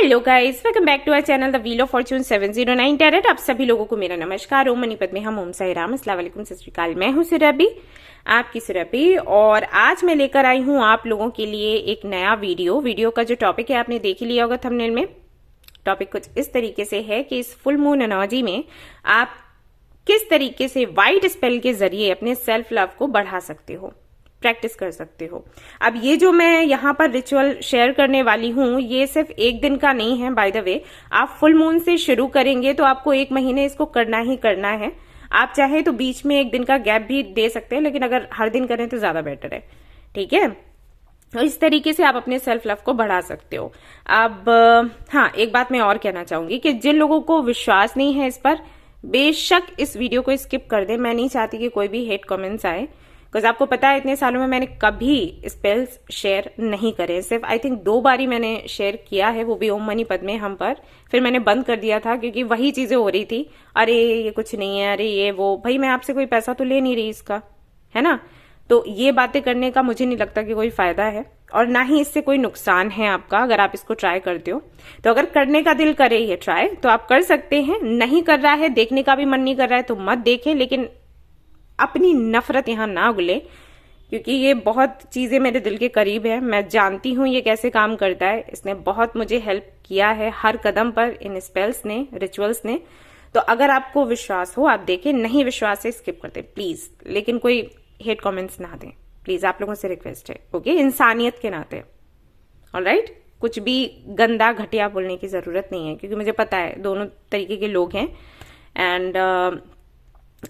Hello guys, welcome back to our channel the wheel of fortune 709 tarot. आप सभी लोगों को मेरा नमस्कार। ओम मनीपत में हम ओम साई राम, अस्सलाम वालेकुम, सत श्री अकाल। मैं हूं सुरभि, आपकी सुरभि, और आज मैं लेकर आई हूं आप लोगों के लिए एक नया वीडियो का जो टॉपिक है आपने देख ही लिया होगा थंबनेल में। टॉपिक कुछ इस तरीके से है कि इस फुल मून एनर्जी में आप किस तरीके से वाइट स्पेल के जरिए अपने सेल्फ लव को बढ़ा सकते हो, प्रैक्टिस कर सकते हो। अब ये जो मैं यहाँ पर रिचुअल शेयर करने वाली हूँ, ये सिर्फ एक दिन का नहीं है। बाय द वे, आप फुल मून से शुरू करेंगे तो आपको 1 महीने इसको करना ही करना है। आप चाहे तो बीच में 1 दिन का गैप भी दे सकते हैं, लेकिन अगर हर दिन करें तो ज्यादा बेटर है। ठीक है, तो इस तरीके से आप अपने सेल्फ लव को बढ़ा सकते हो। अब हाँ, एक बात मैं और कहना चाहूंगी कि जिन लोगों को विश्वास नहीं है इस पर, बेशक इस वीडियो को स्किप कर दे। मैं नहीं चाहती कि कोई भी हेट कमेंट्स आए, बिकॉज आपको पता है इतने सालों में मैंने कभी स्पेल्स शेयर नहीं करे। सिर्फ आई थिंक 2 बार ही मैंने शेयर किया है, वो भी ओम मनीपत में हम पर। फिर मैंने बंद कर दिया था क्योंकि वही चीजें हो रही थी। अरे ये कुछ नहीं है, अरे ये वो। भाई मैं आपसे कोई पैसा तो ले नहीं रही इसका, है ना? तो ये बातें करने का मुझे नहीं लगता कि कोई फायदा है, और ना ही इससे कोई नुकसान है आपका अगर आप इसको ट्राई करते हो। तो अगर करने का दिल करे ये ट्राई, तो आप कर सकते हैं। नहीं कर रहा है, देखने का भी मन नहीं कर रहा है, तो मत देखें। लेकिन अपनी नफरत यहां ना उगले, क्योंकि ये बहुत चीजें मेरे दिल के करीब है। मैं जानती हूं ये कैसे काम करता है। इसने बहुत मुझे हेल्प किया है हर कदम पर, इन स्पेल्स ने, रिचुअल्स ने। तो अगर आपको विश्वास हो आप देखें, नहीं विश्वास है स्किप कर दे प्लीज। लेकिन कोई हेट कमेंट्स ना दें प्लीज, आप लोगों से रिक्वेस्ट है। ओके, इंसानियत के नाते। ऑलराइट, कुछ भी गंदा घटिया बोलने की जरूरत नहीं है, क्योंकि मुझे पता है दोनों तरीके के लोग हैं। एंड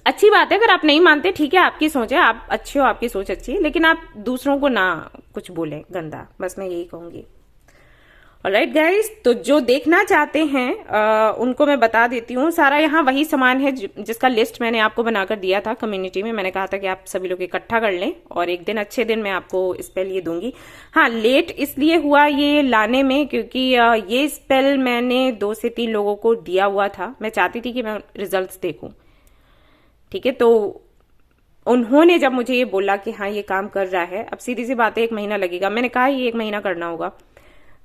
अच्छी बात है, अगर आप नहीं मानते ठीक है, आपकी सोच है, आप अच्छे हो, आपकी सोच अच्छी है, लेकिन आप दूसरों को ना कुछ बोलें गंदा, बस मैं यही कहूंगी। ऑलराइट गाइस, तो जो देखना चाहते हैं उनको मैं बता देती हूँ। सारा यहाँ वही सामान है जिसका लिस्ट मैंने आपको बनाकर दिया था कम्युनिटी में। मैंने कहा था कि आप सभी लोग इकट्ठा कर लें और एक दिन, अच्छे दिन मैं आपको स्पेल ये दूंगी। हाँ, लेट इसलिए हुआ ये लाने में क्योंकि ये स्पेल मैंने 2 से 3 लोगों को दिया हुआ था। मैं चाहती थी कि मैं रिजल्ट्स देखूं। ठीक है, तो उन्होंने जब मुझे ये बोला कि हाँ ये काम कर रहा है, अब सीधी सी बात है 1 महीना लगेगा। मैंने कहा ये 1 महीना करना होगा,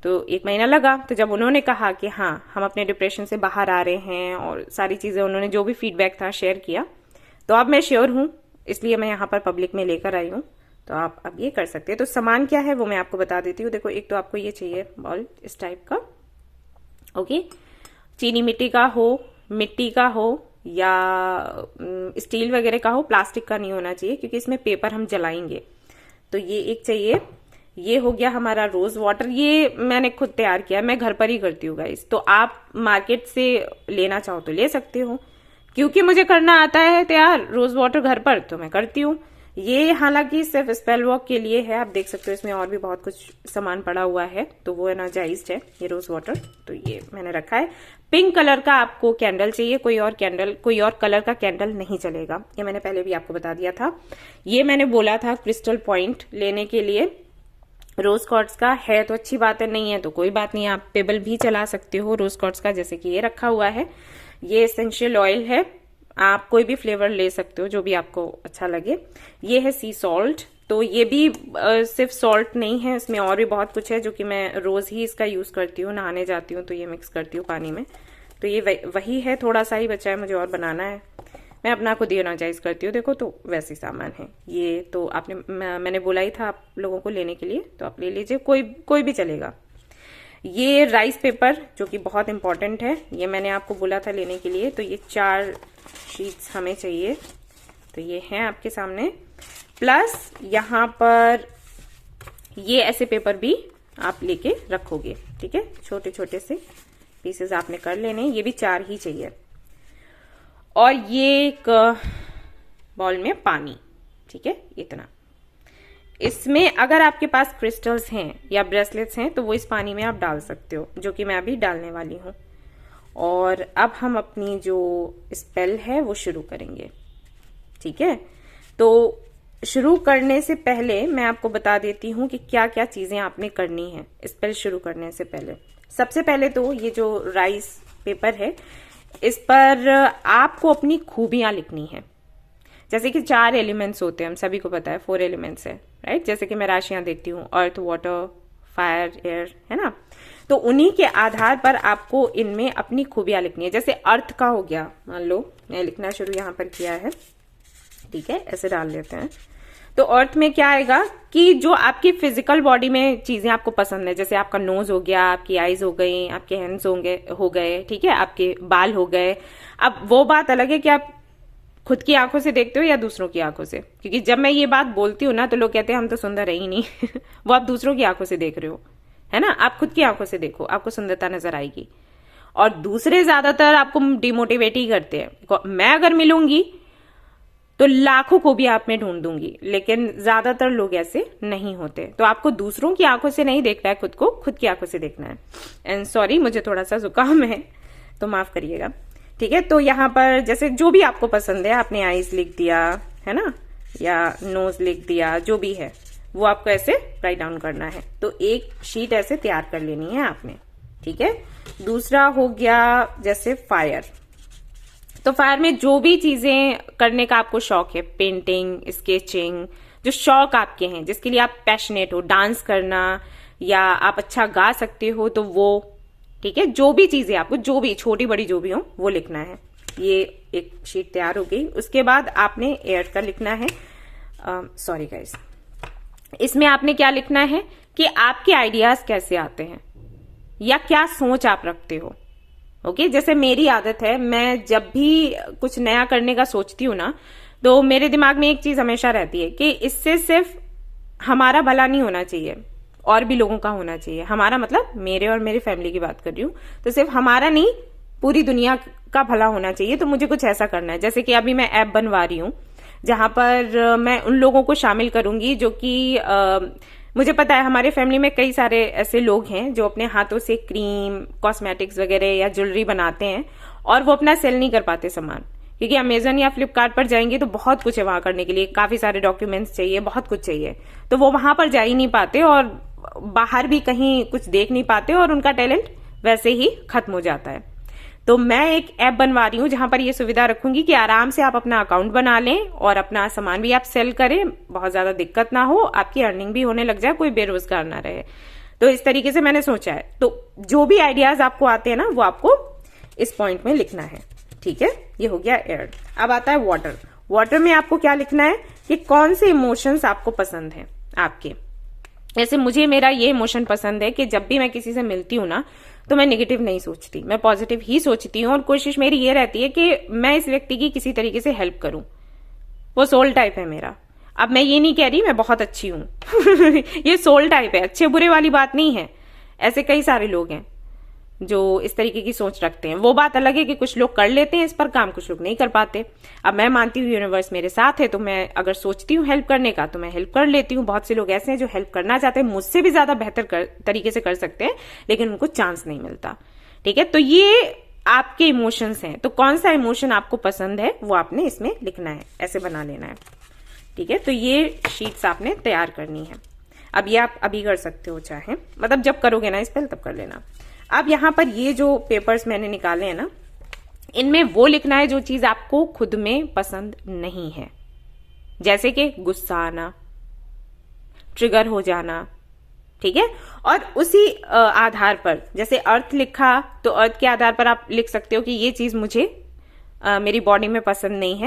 तो 1 महीना लगा। तो जब उन्होंने कहा कि हाँ हम अपने डिप्रेशन से बाहर आ रहे हैं और सारी चीजें, उन्होंने जो भी फीडबैक था शेयर किया, तो अब मैं श्योर हूं, इसलिए मैं यहाँ पर पब्लिक में लेकर आई हूँ। तो आप अब ये कर सकते हैं। तो सामान क्या है वो मैं आपको बता देती हूँ। देखो, एक तो आपको ये चाहिए बॉल इस टाइप का। ओके, चीनी मिट्टी का हो, मिट्टी का हो, या स्टील वगैरह का हो, प्लास्टिक का नहीं होना चाहिए क्योंकि इसमें पेपर हम जलाएंगे। तो ये एक चाहिए। ये हो गया हमारा रोज वाटर, ये मैंने खुद तैयार किया, मैं घर पर ही करती हूँ गाइस। तो आप मार्केट से लेना चाहो तो ले सकते हो, क्योंकि मुझे करना आता है तैयार रोज वाटर घर पर, तो मैं करती हूँ। ये हालांकि सिर्फ स्पेल वर्क के लिए है, आप देख सकते हो इसमें और भी बहुत कुछ सामान पड़ा हुआ है, तो वो एनर्जाइज्ड है ये रोज वाटर। तो ये मैंने रखा है। पिंक कलर का आपको कैंडल चाहिए, कोई और कलर का कैंडल नहीं चलेगा, ये मैंने पहले भी आपको बता दिया था। ये मैंने बोला था क्रिस्टल पॉइंट लेने के लिए। रोज क्वार्ट्ज का है तो अच्छी बात है, नहीं है तो कोई बात नहीं, आप पेबल भी चला सकते हो रोज क्वार्ट्ज का, जैसे कि ये रखा हुआ है। ये एसेंशियल ऑयल है, आप कोई भी फ्लेवर ले सकते हो जो भी आपको अच्छा लगे। ये है सी सॉल्ट, तो ये भी सिर्फ सॉल्ट नहीं है, इसमें और भी बहुत कुछ है जो कि मैं रोज ही इसका यूज करती हूँ। नहाने जाती हूँ तो ये मिक्स करती हूँ पानी में। तो ये वही है, थोड़ा सा ही बचा है, मुझे और बनाना है। मैं अपना खुद ही एनर्जाइज करती हूँ। देखो, तो वैसे सामान है ये। तो मैंने बोला ही था आप लोगों को लेने के लिए, तो आप ले लीजिए, कोई भी चलेगा। ये राइस पेपर जो कि बहुत इंपॉर्टेंट है, ये मैंने आपको बोला था लेने के लिए। तो ये 4 शीट्स हमें चाहिए, तो ये हैं आपके सामने। प्लस यहाँ पर ये ऐसे पेपर भी आप लेके रखोगे। ठीक है, छोटे छोटे से पीसेस आपने कर लेने, ये भी 4 ही चाहिए। और ये एक बॉल में पानी, ठीक है, इतना। इसमें अगर आपके पास क्रिस्टल्स हैं या ब्रेसलेट्स हैं तो वो इस पानी में आप डाल सकते हो, जो कि मैं अभी डालने वाली हूँ। और अब हम अपनी जो स्पेल है वो शुरू करेंगे। ठीक है, तो शुरू करने से पहले मैं आपको बता देती हूँ कि क्या क्या चीजें आपने करनी है स्पेल शुरू करने से पहले। सबसे पहले तो ये जो राइस पेपर है, इस पर आपको अपनी खूबियां लिखनी है। जैसे कि 4 एलिमेंट्स होते हैं, हम सभी को पता है 4 एलिमेंट्स है, राइट? जैसे कि मैं राशियां देखती हूँ, अर्थ, वाटर, फायर, एयर, है ना? तो उन्हीं के आधार पर आपको इनमें अपनी खूबियां लिखनी है। जैसे अर्थ का हो गया, मान लो मैं लिखना शुरू यहां पर किया है, ठीक है, ऐसे डाल लेते हैं। तो अर्थ में क्या आएगा कि जो आपकी फिजिकल बॉडी में चीजें आपको पसंद है, जैसे आपका नोज हो गया, आपकी आईज हो गई, आपके हैंड्स हो गए, ठीक है, आपके बाल हो गए। अब वो बात अलग है कि आप खुद की आंखों से देखते हो या दूसरों की आंखों से, क्योंकि जब मैं ये बात बोलती हूँ ना तो लोग कहते हैं हम तो सुंदर है ही नहीं वो आप दूसरों की आंखों से देख रहे हो, है ना। आप खुद की आंखों से देखो, आपको सुंदरता नजर आएगी। और दूसरे ज्यादातर आपको डिमोटिवेट ही करते हैं। मैं अगर मिलूंगी तो लाखों को भी आप में ढूंढ दूंगी, लेकिन ज्यादातर लोग ऐसे नहीं होते। तो आपको दूसरों की आंखों से नहीं देखना है, खुद को खुद की आंखों से देखना है। एंड सॉरी, मुझे थोड़ा सा जुकाम है तो माफ करिएगा, ठीक है। तो यहाँ पर जैसे जो भी आपको पसंद है, आपने आईज लिख दिया है ना, या नोज लिख दिया, जो भी है वो आपको ऐसे राइट डाउन करना है। तो एक शीट ऐसे तैयार कर लेनी है आपने, ठीक है। दूसरा हो गया जैसे फायर। तो फायर में जो भी चीजें करने का आपको शौक है, पेंटिंग, स्केचिंग, जो शौक आपके हैं, जिसके लिए आप पैशनेट हो, डांस करना या आप अच्छा गा सकते हो, तो वो, ठीक है, जो भी चीजें आपको, जो भी छोटी बड़ी जो भी हो, वो लिखना है। ये एक शीट तैयार हो गई। उसके बाद आपने एयर का लिखना है। सॉरी गाइस, इसमें आपने क्या लिखना है कि आपके आइडियाज कैसे आते हैं या क्या सोच आप रखते हो। ओके, जैसे मेरी आदत है, मैं जब भी कुछ नया करने का सोचती हूँ ना, तो मेरे दिमाग में एक चीज हमेशा रहती है कि इससे सिर्फ हमारा भला नहीं होना चाहिए, और भी लोगों का होना चाहिए। हमारा मतलब मेरे और मेरी फैमिली की बात कर रही हूँ। तो सिर्फ हमारा नहीं, पूरी दुनिया का भला होना चाहिए। तो मुझे कुछ ऐसा करना है, जैसे कि अभी मैं ऐप बनवा रही हूँ जहां पर मैं उन लोगों को शामिल करूंगी जो कि मुझे पता है हमारे फैमिली में कई सारे ऐसे लोग हैं जो अपने हाथों से क्रीम, कॉस्मेटिक्स वगैरह या ज्वेलरी बनाते हैं, और वो अपना सेल नहीं कर पाते सामान, क्योंकि अमेजन या फ्लिपकार्ट पर जाएंगे तो बहुत कुछ है वहां करने के लिए, काफी सारे डॉक्यूमेंट्स चाहिए, बहुत कुछ चाहिए। तो वो वहां पर जा ही नहीं पाते और बाहर भी कहीं कुछ देख नहीं पाते, और उनका टैलेंट वैसे ही खत्म हो जाता है। तो मैं एक ऐप बनवा रही हूँ जहां पर ये सुविधा रखूंगी कि आराम से आप अपना अकाउंट बना लें और अपना सामान भी आप सेल करें, बहुत ज्यादा दिक्कत ना हो, आपकी अर्निंग भी होने लग जाए, कोई बेरोजगार ना रहे। तो इस तरीके से मैंने सोचा है। तो जो भी आइडियाज आपको आते हैं ना, वो आपको इस पॉइंट में लिखना है, ठीक है। ये हो गया एयर। अब आता है वाटर। वाटर में आपको क्या लिखना है कि कौन से इमोशंस आपको पसंद हैं आपके। जैसे मुझे मेरा ये इमोशन पसंद है कि जब भी मैं किसी से मिलती हूँ ना, तो मैं नेगेटिव नहीं सोचती, मैं पॉजिटिव ही सोचती हूँ, और कोशिश मेरी ये रहती है कि मैं इस व्यक्ति की किसी तरीके से हेल्प करूं। वो सोल टाइप है मेरा। अब मैं ये नहीं कह रही मैं बहुत अच्छी हूं ये सोल टाइप है, अच्छे बुरे वाली बात नहीं है। ऐसे कई सारे लोग हैं जो इस तरीके की सोच रखते हैं। वो बात अलग है कि कुछ लोग कर लेते हैं इस पर काम, कुछ लोग नहीं कर पाते। अब मैं मानती हूँ यूनिवर्स मेरे साथ है, तो मैं अगर सोचती हूँ हेल्प करने का तो मैं हेल्प कर लेती हूँ। बहुत से लोग ऐसे हैं जो हेल्प करना चाहते हैं, मुझसे भी ज्यादा बेहतर तरीके से कर सकते हैं, लेकिन उनको चांस नहीं मिलता, ठीक है। तो ये आपके इमोशंस हैं। तो कौन सा इमोशन आपको पसंद है वो आपने इसमें लिखना है, ऐसे बना लेना है, ठीक है। तो ये शीट्स आपने तैयार करनी है। अब ये आप अभी कर सकते हो, चाहे मतलब जब करोगे ना स्पेल तब कर लेना। अब यहां पर ये जो पेपर्स मैंने निकाले हैं ना, इनमें वो लिखना है जो चीज आपको खुद में पसंद नहीं है, जैसे कि गुस्सा आना, ट्रिगर हो जाना, ठीक है। और उसी आधार पर, जैसे अर्थ लिखा तो अर्थ के आधार पर आप लिख सकते हो कि ये चीज मुझे मेरी बॉडी में पसंद नहीं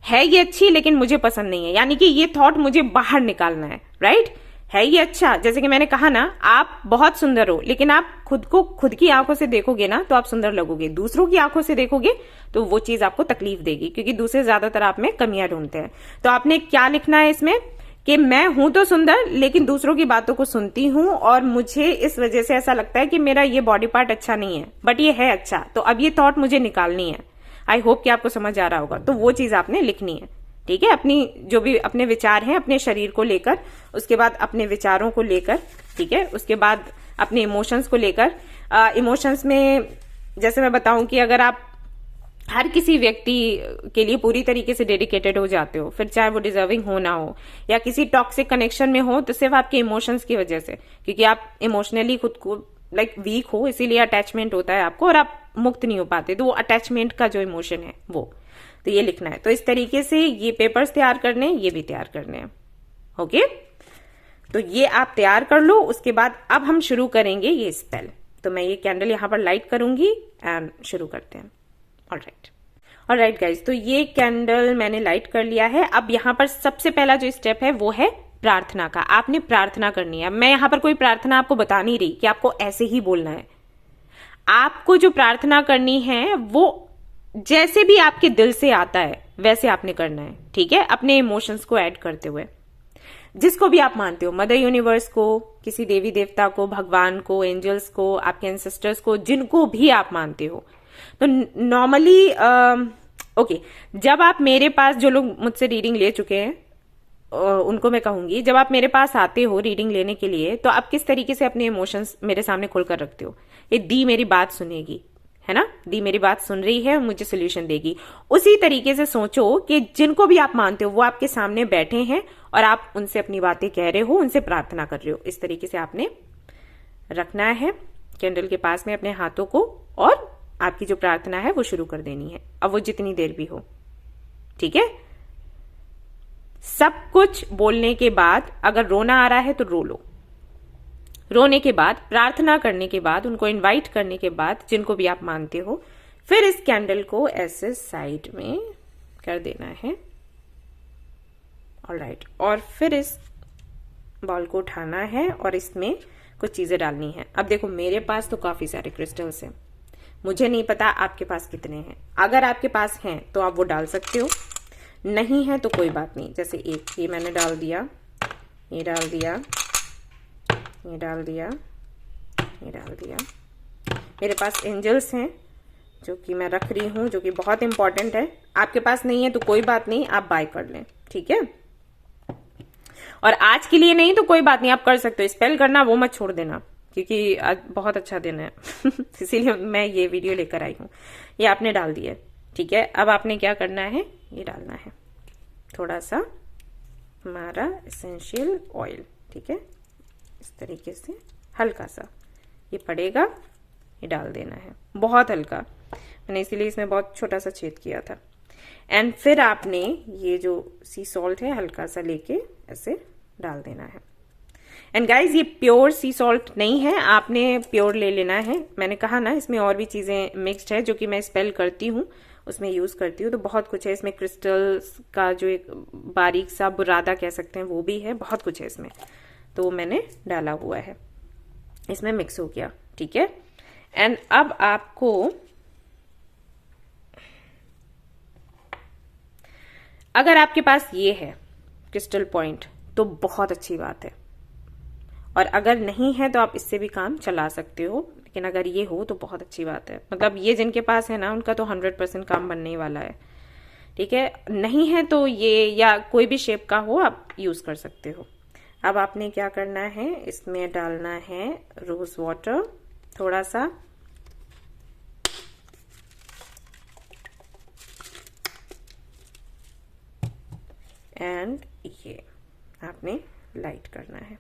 है ये अच्छी लेकिन मुझे पसंद नहीं है, यानी कि ये थॉट मुझे बाहर निकालना है, राइट। है ये अच्छा, जैसे कि मैंने कहा ना, आप बहुत सुंदर हो, लेकिन आप खुद को खुद की आंखों से देखोगे ना तो आप सुंदर लगोगे। दूसरों की आंखों से देखोगे तो वो चीज आपको तकलीफ देगी, क्योंकि दूसरे ज्यादातर आप में कमियां ढूंढते हैं। तो आपने क्या लिखना है इसमें कि मैं हूं तो सुंदर, लेकिन दूसरों की बातों को सुनती हूं और मुझे इस वजह से ऐसा लगता है कि मेरा ये बॉडी पार्ट अच्छा नहीं है, बट ये है अच्छा। तो अब ये थॉट मुझे निकालनी है। आई होप कि आपको समझ आ रहा होगा। तो वो चीज आपने लिखनी है, ठीक है। अपनी जो भी अपने विचार हैं अपने शरीर को लेकर, उसके बाद अपने विचारों को लेकर, ठीक है, उसके बाद अपने इमोशंस को लेकर। इमोशंस में जैसे मैं बताऊं कि अगर आप हर किसी व्यक्ति के लिए पूरी तरीके से डेडिकेटेड हो जाते हो, फिर चाहे वो डिजर्विंग हो ना हो, या किसी टॉक्सिक कनेक्शन में हो, तो सिर्फ आपके इमोशंस की वजह से, क्योंकि आप इमोशनली खुद को वीक हो, इसीलिए अटैचमेंट होता है आपको और आप मुक्त नहीं हो पाते। तो वो अटैचमेंट का जो इमोशन है वो, तो ये लिखना है। तो इस तरीके से ये पेपर्स तैयार करने, ये भी तैयार करने हैं, ओके। तो ये आप तैयार कर लो। उसके बाद अब हम शुरू करेंगे ये स्पेल, तो मैं ये कैंडल यहाँ पर लाइट करूंगी एंड शुरू करते हैं। ऑलराइट गाइज, तो ये कैंडल मैंने लाइट कर लिया है। अब यहाँ पर सबसे पहला जो स्टेप है वो है प्रार्थना का। आपने प्रार्थना करनी है। मैं यहाँ पर कोई प्रार्थना आपको बता नहीं रही कि आपको ऐसे ही बोलना है। आपको जो प्रार्थना करनी है वो जैसे भी आपके दिल से आता है वैसे आपने करना है, ठीक है, अपने इमोशंस को ऐड करते हुए। जिसको भी आप मानते हो, मदर यूनिवर्स को, किसी देवी देवता को, भगवान को, एंजल्स को, आपके एंसेस्टर्स को, जिनको भी आप मानते हो। तो नॉर्मली ओके, जब आप मेरे पास, जो लोग मुझसे रीडिंग ले चुके हैं उनको मैं कहूंगी, जब आप मेरे पास आते हो रीडिंग लेने के लिए तो आप किस तरीके से अपने इमोशंस मेरे सामने खोलकर रखते हो। ये दी मेरी बात सुनेगी, है ना, दी मेरी बात सुन रही है, मुझे सोल्यूशन देगी। उसी तरीके से सोचो कि जिनको भी आप मानते हो वो आपके सामने बैठे हैं और आप उनसे अपनी बातें कह रहे हो, उनसे प्रार्थना कर रहे हो। इस तरीके से आपने रखना है कैंडल के पास में अपने हाथों को, और आपकी जो प्रार्थना है वो शुरू कर देनी है। अब वो जितनी देर भी हो, ठीक है। सब कुछ बोलने के बाद अगर रोना आ रहा है तो रो लो। रोने के बाद, प्रार्थना करने के बाद, उनको इनवाइट करने के बाद, जिनको भी आप मानते हो, फिर इस कैंडल को ऐसे साइड में कर देना है। ऑलराइट, और फिर इस बॉल को उठाना है और इसमें कुछ चीजें डालनी है। अब देखो, मेरे पास तो काफी सारे क्रिस्टल्स हैं, मुझे नहीं पता आपके पास कितने हैं। अगर आपके पास हैं तो आप वो डाल सकते हो, नहीं है तो कोई बात नहीं। जैसे एक ये मैंने डाल दिया, ये डाल दिया, ये डाल दिया, ये डाल दिया। मेरे पास एंजल्स हैं जो कि मैं रख रही हूं, जो कि बहुत इंपॉर्टेंट है। आपके पास नहीं है तो कोई बात नहीं, आप बाय कर लें, ठीक है। और आज के लिए नहीं तो कोई बात नहीं, आप कर सकते हो। स्पेल करना वो मत छोड़ देना, क्योंकि आज बहुत अच्छा दिन है इसीलिए मैं ये वीडियो लेकर आई हूँ। ये आपने डाल दिया, ठीक है। अब आपने क्या करना है, ये डालना है थोड़ा सा हमारा एसेंशियल ऑयल, ठीक है। इस तरीके से हल्का सा ये पड़ेगा, ये डाल देना है, बहुत हल्का। मैंने इसीलिए इसमें बहुत छोटा सा छेद किया था। एंड फिर आपने ये जो सी सॉल्ट है हल्का सा लेके ऐसे डाल देना है। एंड गाइज, ये प्योर सी सॉल्ट नहीं है, आपने प्योर ले लेना है। मैंने कहा ना, इसमें और भी चीजें मिक्स्ड है जो कि मैं स्पेल करती हूँ, उसमें यूज करती हूँ। तो बहुत कुछ है इसमें, क्रिस्टल्स का जो एक बारीक सा बुरादा कह सकते हैं वो भी है, बहुत कुछ है इसमें। तो मैंने डाला हुआ है, इसमें मिक्स हो गया, ठीक है। एंड अब आपको अगर आपके पास ये है क्रिस्टल पॉइंट तो बहुत अच्छी बात है, और अगर नहीं है तो आप इससे भी काम चला सकते हो, लेकिन अगर ये हो तो बहुत अच्छी बात है। मतलब ये जिनके पास है ना, उनका तो 100% काम बनने वाला है, ठीक है। नहीं है तो ये, या कोई भी शेप का हो, आप यूज कर सकते हो। अब आपने क्या करना है, इसमें डालना है रोज वाटर थोड़ा सा, एंड ये आपने लाइट करना है।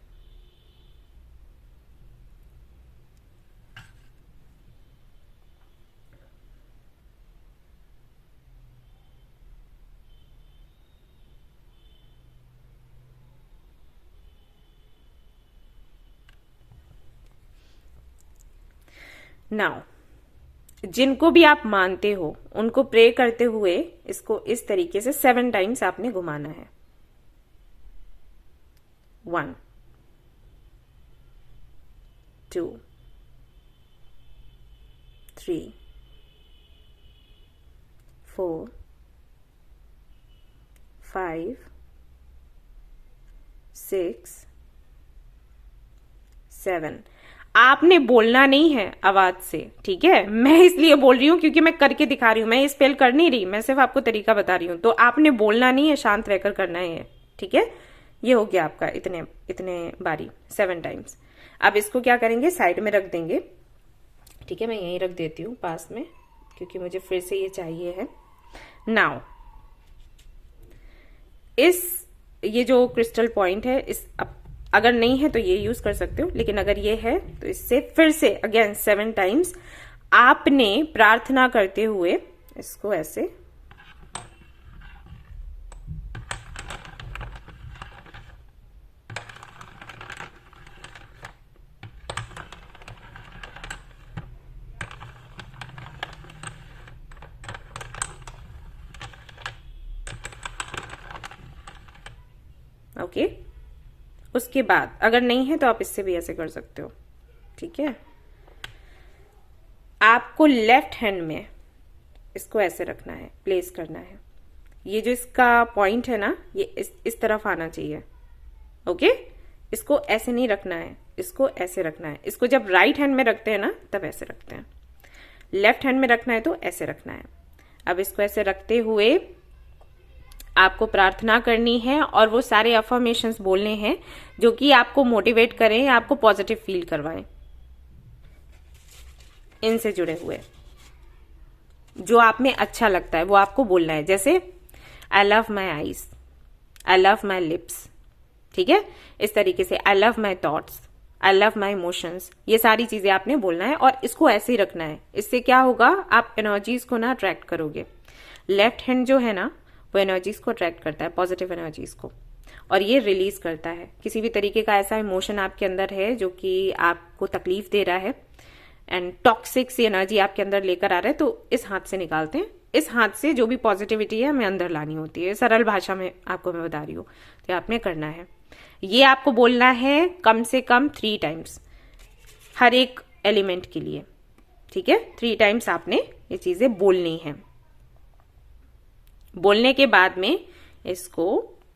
नाउ, जिनको भी आप मानते हो उनको प्रे करते हुए इसको इस तरीके से 7 टाइम्स आपने घुमाना है। 1 2 3 4 5 6 7। आपने बोलना नहीं है आवाज से, ठीक है। मैं इसलिए बोल रही हूं क्योंकि मैं करके दिखा रही हूं, मैं स्पेल कर नहीं रही, मैं सिर्फ आपको तरीका बता रही हूं। तो आपने बोलना नहीं है, शांत रहकर करना है, ठीक है। ये हो गया आपका इतने इतने बारी 7 टाइम्स। अब इसको क्या करेंगे, साइड में रख देंगे, ठीक है। मैं यहीं रख देती हूँ पास में, क्योंकि मुझे फिर से ये चाहिए है। नाउ, ये जो क्रिस्टल पॉइंट है, अगर नहीं है तो ये यूज कर सकते हो, लेकिन अगर ये है तो इससे फिर से अगेन 7 टाइम्स आपने प्रार्थना करते हुए इसको ऐसे ओके। उसके बाद अगर नहीं है तो आप इससे भी ऐसे कर सकते हो, ठीक है। आपको लेफ्ट हैंड में इसको ऐसे रखना है, प्लेस करना है। ये जो इसका पॉइंट है ना, ये इस तरफ आना चाहिए, ओके। इसको ऐसे नहीं रखना है, इसको ऐसे रखना है। इसको जब राइट हैंड में रखते हैं ना तब ऐसे रखते हैं, लेफ्ट हैंड में रखना है तो ऐसे रखना है। अब इसको ऐसे रखते हुए आपको प्रार्थना करनी है और वो सारे अफर्मेशंस बोलने हैं जो कि आपको मोटिवेट करें, आपको पॉजिटिव फील करवाएं, इनसे जुड़े हुए जो आप में अच्छा लगता है वो आपको बोलना है। जैसे I love my eyes, I love my lips, ठीक है। इस तरीके से I love my thoughts, I love my emotions, ये सारी चीजें आपने बोलना है और इसको ऐसे ही रखना है। इससे क्या होगा, आप एनर्जीज को ना अट्रैक्ट करोगे। लेफ्ट हैंड जो है ना वो एनर्जीज को अट्रैक्ट करता है, पॉजिटिव एनर्जीज को, और ये रिलीज करता है। किसी भी तरीके का ऐसा इमोशन आपके अंदर है जो कि आपको तकलीफ दे रहा है एंड टॉक्सिक सी एनर्जी आपके अंदर लेकर आ रहा है, तो इस हाथ से निकालते हैं। इस हाथ से जो भी पॉजिटिविटी है हमें अंदर लानी होती है। सरल भाषा में आपको मैं बता रही हूँ, तो आपने करना है। ये आपको बोलना है कम से कम 3 टाइम्स हर एक एलिमेंट के लिए, ठीक है। 3 टाइम्स आपने ये चीजें बोलनी है। बोलने के बाद में इसको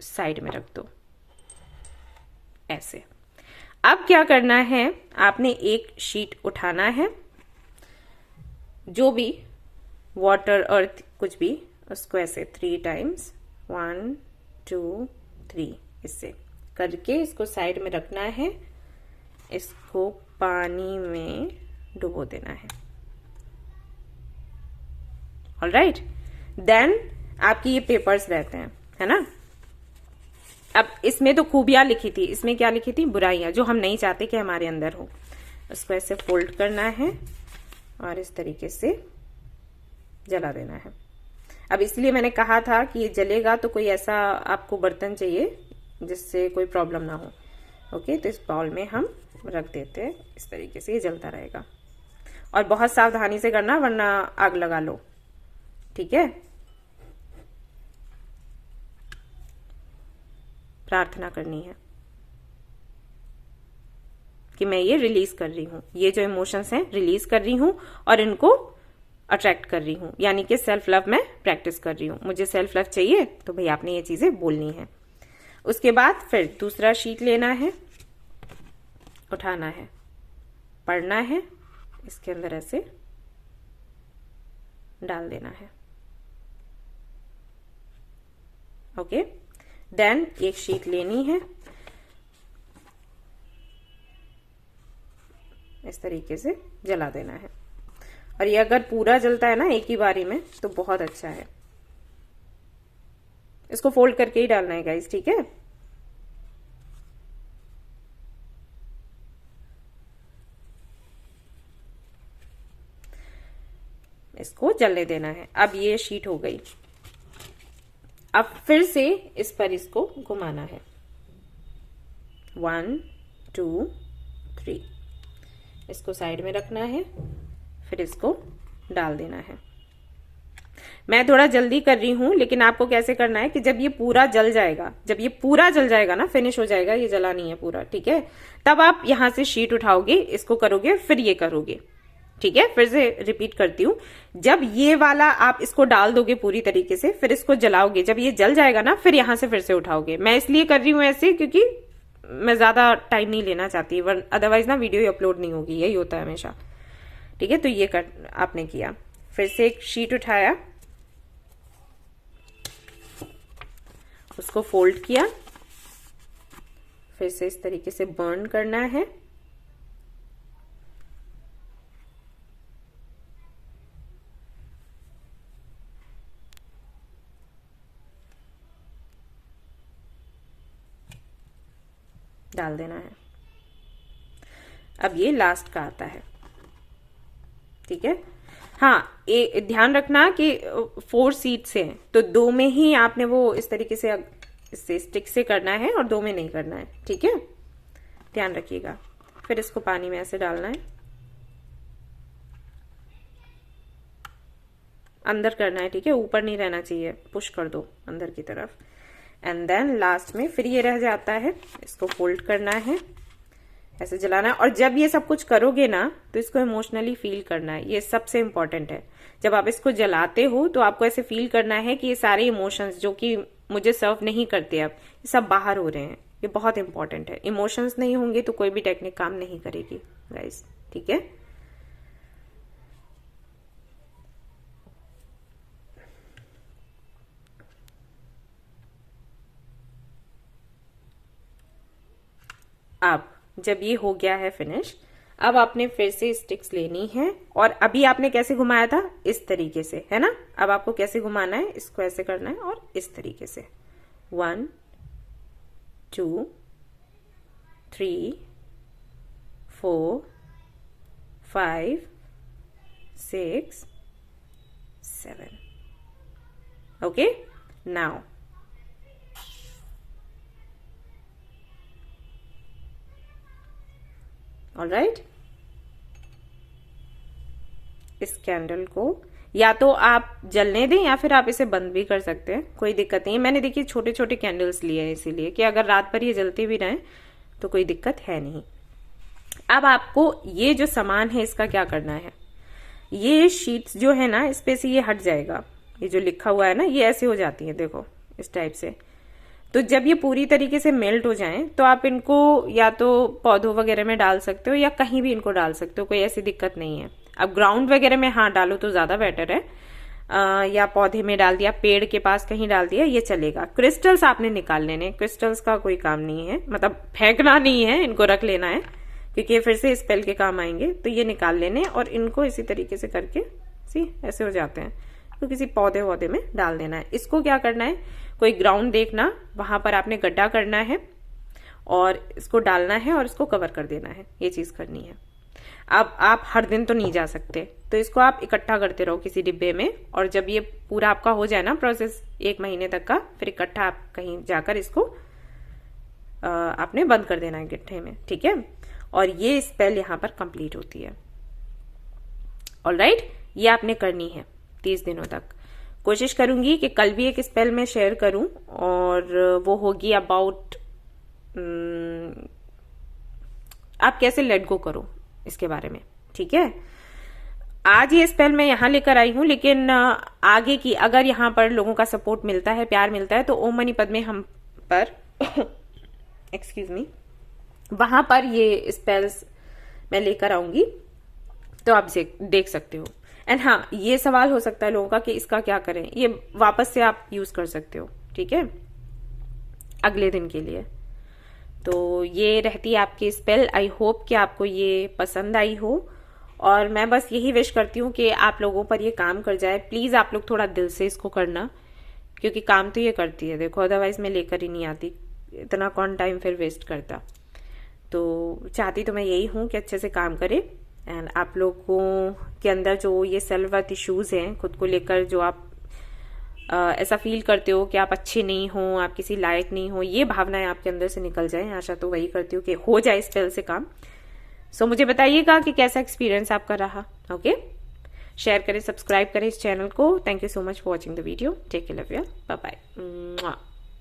साइड में रख दो ऐसे। अब क्या करना है, आपने एक शीट उठाना है, जो भी वाटर अर्थ कुछ भी, उसको ऐसे 3 टाइम्स 1 2 3 इससे करके इसको साइड में रखना है। इसको पानी में डुबो देना है। ऑलराइट, देन आपकी ये पेपर्स रहते हैं, है ना। अब इसमें तो खूबियां लिखी थी, इसमें क्या लिखी थी, बुराइयां जो हम नहीं चाहते कि हमारे अंदर हो। उसको ऐसे फोल्ड करना है और इस तरीके से जला देना है। अब इसलिए मैंने कहा था कि ये जलेगा तो कोई ऐसा आपको बर्तन चाहिए जिससे कोई प्रॉब्लम ना हो, ओके। तो इस बाउल में हम रख देते हैं, इस तरीके से ये जलता रहेगा। और बहुत सावधानी से करना वरना आग लगा लो, ठीक है। प्रार्थना करनी है कि मैं ये रिलीज कर रही हूं, ये जो इमोशंस हैं रिलीज कर रही हूं और इनको अट्रैक्ट कर रही हूं, यानी कि सेल्फ लव में प्रैक्टिस कर रही हूं। मुझे सेल्फ लव चाहिए तो भाई आपने ये चीजें बोलनी है। उसके बाद फिर दूसरा शीट लेना है, उठाना है, पढ़ना है, इसके अंदर ऐसे डाल देना है, ओके। देन एक शीट लेनी है, इस तरीके से जला देना है। और ये अगर पूरा जलता है ना एक ही बारी में तो बहुत अच्छा है। इसको फोल्ड करके ही डालना है गाइस, ठीक है। इसको जलने देना है। अब ये शीट हो गई। अब फिर से इस पर इसको घुमाना है, 1 2 3, इसको साइड में रखना है, फिर इसको डाल देना है। मैं थोड़ा जल्दी कर रही हूं, लेकिन आपको कैसे करना है कि जब ये पूरा जल जाएगा, जब ये पूरा जल जाएगा ना, फिनिश हो जाएगा, ये जला नहीं है पूरा, ठीक है, तब आप यहां से शीट उठाओगे, इसको करोगे, फिर ये करोगे, ठीक है। फिर से रिपीट करती हूँ, जब ये वाला आप इसको डाल दोगे पूरी तरीके से, फिर इसको जलाओगे, जब ये जल जाएगा ना फिर यहां से फिर से उठाओगे। मैं इसलिए कर रही हूँ ऐसे क्योंकि मैं ज्यादा टाइम नहीं लेना चाहती, अदरवाइज ना वीडियो ही अपलोड नहीं होगी, यही होता है हमेशा, ठीक है। तो ये कर आपने किया, फिर से एक शीट उठाया, उसको फोल्ड किया, फिर से इस तरीके से बर्न करना है, डाल देना है। अब ये लास्ट का आता है, ठीक है। हाँ, ध्यान रखना कि 4 सीट्स हैं तो 2 में ही आपने वो इस तरीके से इससे स्टिक से करना है और 2 में नहीं करना है, ठीक है, ध्यान रखिएगा। फिर इसको पानी में ऐसे डालना है, अंदर करना है, ठीक है, ऊपर नहीं रहना चाहिए, पुश कर दो अंदर की तरफ। एंड देन लास्ट में फिर ये रह जाता है, इसको फोल्ड करना है, ऐसे जलाना है। और जब ये सब कुछ करोगे ना तो इसको इमोशनली फील करना है, ये सबसे इंपॉर्टेंट है। जब आप इसको जलाते हो तो आपको ऐसे फील करना है कि ये सारे इमोशंस जो कि मुझे सर्व नहीं करते अब, ये सब बाहर हो रहे हैं। ये बहुत इंपॉर्टेंट है, इमोशंस नहीं होंगे तो कोई भी टेक्निक काम नहीं करेगी गाइस, ठीक है। अब जब ये हो गया है फिनिश, अब आपने फिर से स्टिक्स लेनी है और अभी आपने कैसे घुमाया था, इस तरीके से, है ना। अब आपको कैसे घुमाना है, इसको ऐसे करना है और इस तरीके से 1 2 3 4 5 6 7 ओके। नाउ ऑलराइट, इस कैंडल को या तो आप जलने दें या फिर आप इसे बंद भी कर सकते हैं, कोई दिक्कत नहीं है। मैंने देखिए छोटे छोटे कैंडल्स लिए हैं इसीलिए कि अगर रात भर ये जलते भी रहें तो कोई दिक्कत है नहीं। अब आपको ये जो सामान है इसका क्या करना है, ये शीट्स जो है ना इस पे से ये हट जाएगा, ये जो लिखा हुआ है ना ये ऐसे हो जाती है, देखो इस टाइप से। तो जब ये पूरी तरीके से मेल्ट हो जाएं तो आप इनको या तो पौधों वगैरह में डाल सकते हो या कहीं भी इनको डाल सकते हो, कोई ऐसी दिक्कत नहीं है। अब ग्राउंड वगैरह में हाँ डालो तो ज्यादा बेटर है, या पौधे में डाल दिया, पेड़ के पास कहीं डाल दिया, ये चलेगा। क्रिस्टल्स आपने निकाल लेने, क्रिस्टल्स का कोई काम नहीं है, मतलब फेंकना नहीं है, इनको रख लेना है क्योंकि ये फिर से स्पेल के काम आएंगे। तो ये निकाल लेने और इनको इसी तरीके से करके सी ऐसे हो जाते हैं, तो किसी पौधे वौधे में डाल देना है। इसको क्या करना है, कोई ग्राउंड देखना, वहां पर आपने गड्ढा करना है और इसको डालना है और इसको कवर कर देना है, ये चीज करनी है। अब आप हर दिन तो नहीं जा सकते, तो इसको आप इकट्ठा करते रहो किसी डिब्बे में, और जब ये पूरा आपका हो जाए ना प्रोसेस 1 महीने तक का, फिर इकट्ठा आप कहीं जाकर इसको आपने बंद कर देना है गड्ढे में, ठीक है। और ये स्पेल यहाँ पर कंप्लीट होती है। ऑलराइट, ये आपने करनी है 30 दिनों तक। कोशिश करूंगी कि कल भी एक स्पेल में शेयर करूं और वो होगी अबाउट आप कैसे लेट गो करो इसके बारे में, ठीक है। आज ये स्पेल मैं यहां लेकर आई हूं, लेकिन आगे की अगर यहां पर लोगों का सपोर्ट मिलता है, प्यार मिलता है, तो ओम मनी पद्मे हम पर एक्सक्यूज मी, वहां पर ये स्पेल्स मैं लेकर आऊंगी, तो आप देख सकते हो। एंड हाँ, ये सवाल हो सकता है लोगों का कि इसका क्या करें, ये वापस से आप यूज कर सकते हो, ठीक है, अगले दिन के लिए। तो ये रहती है आपकी स्पेल। आई होप कि आपको ये पसंद आई हो, और मैं बस यही विश करती हूँ कि आप लोगों पर ये काम कर जाए। प्लीज आप लोग थोड़ा दिल से इसको करना, क्योंकि काम तो ये करती है, देखो, अदरवाइज मैं लेकर ही नहीं आती, इतना कौन टाइम फिर वेस्ट करता। तो चाहती तो मैं यही हूँ कि अच्छे से काम करे। एंड आप लोगों के अंदर जो ये सेल्फ वर्थ इश्यूज हैं, खुद को लेकर जो आप ऐसा फील करते हो कि आप अच्छे नहीं हो, आप किसी लायक नहीं हो, ये भावनाएं आपके अंदर से निकल जाए। आशा तो वही करती हूँ कि हो जाए इस स्पेल से काम। सो मुझे बताइएगा कि कैसा एक्सपीरियंस आपका रहा। ओके, शेयर करें, सब्सक्राइब करें इस चैनल को। Thank you so much for watching the video. Take care, love you, bye bye.